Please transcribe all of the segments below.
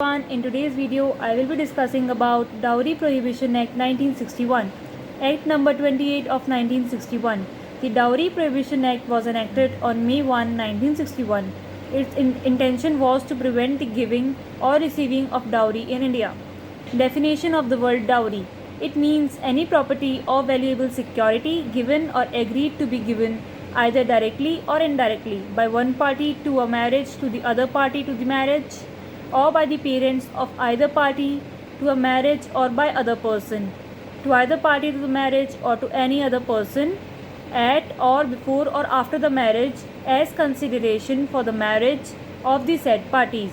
In today's video, I will be discussing about Dowry Prohibition Act 1961, Act number 28 of 1961. The Dowry Prohibition Act was enacted on May 1, 1961. Its intention was to prevent the giving or receiving of dowry in India. Definition of the word dowry. It means any property or valuable security given or agreed to be given either directly or indirectly by one party to a marriage to the other party to the marriage, or by the parents of either party to a marriage, or by other person to either party to the marriage or to any other person at or before or after the marriage as consideration for the marriage of the said parties.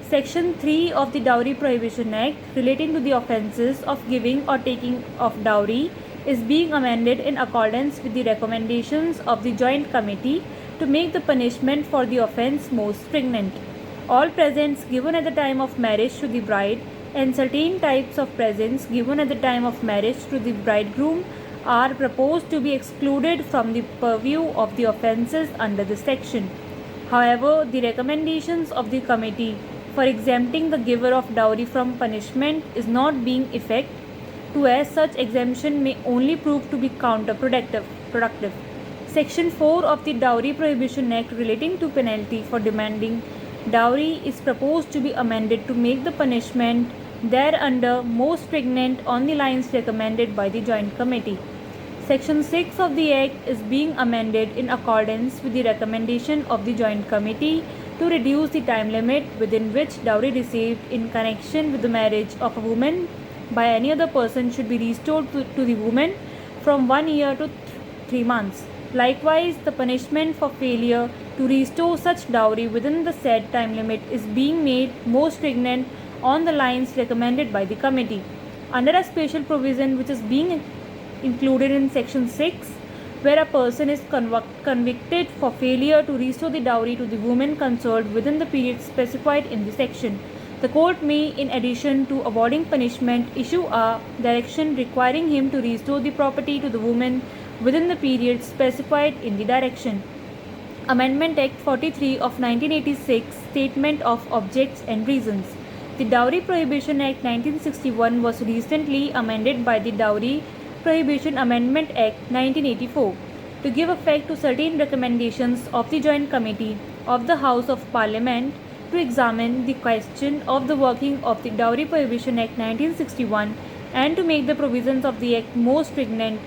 Section 3 of the Dowry Prohibition Act relating to the offences of giving or taking of dowry is being amended in accordance with the recommendations of the Joint Committee to make the punishment for the offence more stringent. All presents given at the time of marriage to the bride and certain types of presents given at the time of marriage to the bridegroom are proposed to be excluded from the purview of the offences under this section. However, the recommendations of the committee for exempting the giver of dowry from punishment is not being effective, as such exemption may only prove to be counterproductive. Section 4 of the Dowry Prohibition Act relating to penalty for demanding dowry is proposed to be amended to make the punishment thereunder more stringent on the lines recommended by the Joint Committee. Section 6 of the Act is being amended in accordance with the recommendation of the Joint Committee to reduce the time limit within which dowry received in connection with the marriage of a woman by any other person should be restored to the woman from 1 year to 3 months. Likewise, the punishment for failure to restore such dowry within the said time limit is being made more stringent on the lines recommended by the committee. Under a special provision which is being included in Section 6, where a person is convicted for failure to restore the dowry to the woman concerned within the period specified in the section, the court may, in addition to awarding punishment, issue a direction requiring him to restore the property to the woman within the period specified in the direction. Amendment Act 43 of 1986, Statement of Objects and Reasons. The Dowry Prohibition Act 1961 was recently amended by the Dowry Prohibition Amendment Act 1984 to give effect to certain recommendations of the Joint Committee of the House of Parliament to examine the question of the working of the Dowry Prohibition Act 1961 and to make the provisions of the Act more stringent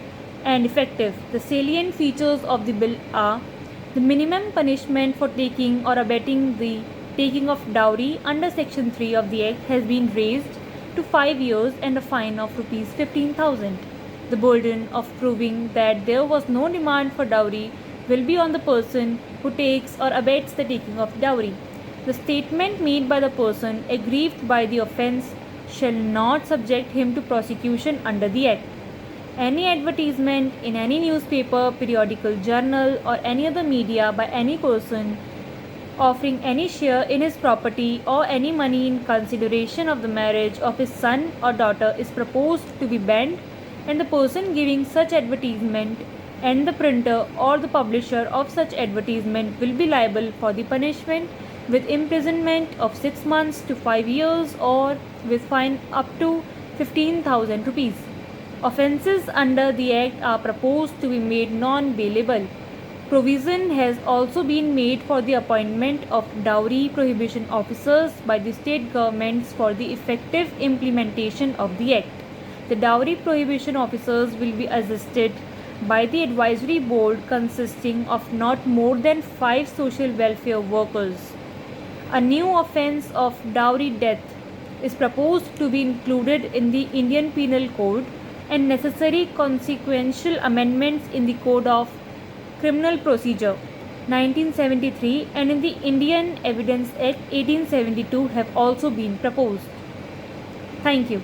and effective. The salient features of the bill are: the minimum punishment for taking or abetting the taking of dowry under Section 3 of the Act has been raised to 5 years and a fine of Rs 15,000. The burden of proving that there was no demand for dowry will be on the person who takes or abets the taking of dowry. The statement made by the person aggrieved by the offence shall not subject him to prosecution under the Act. Any advertisement in any newspaper, periodical journal, or any other media by any person offering any share in his property or any money in consideration of the marriage of his son or daughter is proposed to be banned, and the person giving such advertisement and the printer or the publisher of such advertisement will be liable for the punishment with imprisonment of 6 months to 5 years or with fine up to 15,000 rupees. Offences under the Act are proposed to be made non-bailable. Provision has also been made for the appointment of dowry prohibition officers by the state governments for the effective implementation of the Act. The dowry prohibition officers will be assisted by the advisory board consisting of not more than 5 social welfare workers. A new offence of dowry death is proposed to be included in the Indian Penal Code, and necessary consequential amendments in the Code of Criminal Procedure 1973 and in the Indian Evidence Act 1872 have also been proposed. Thank you.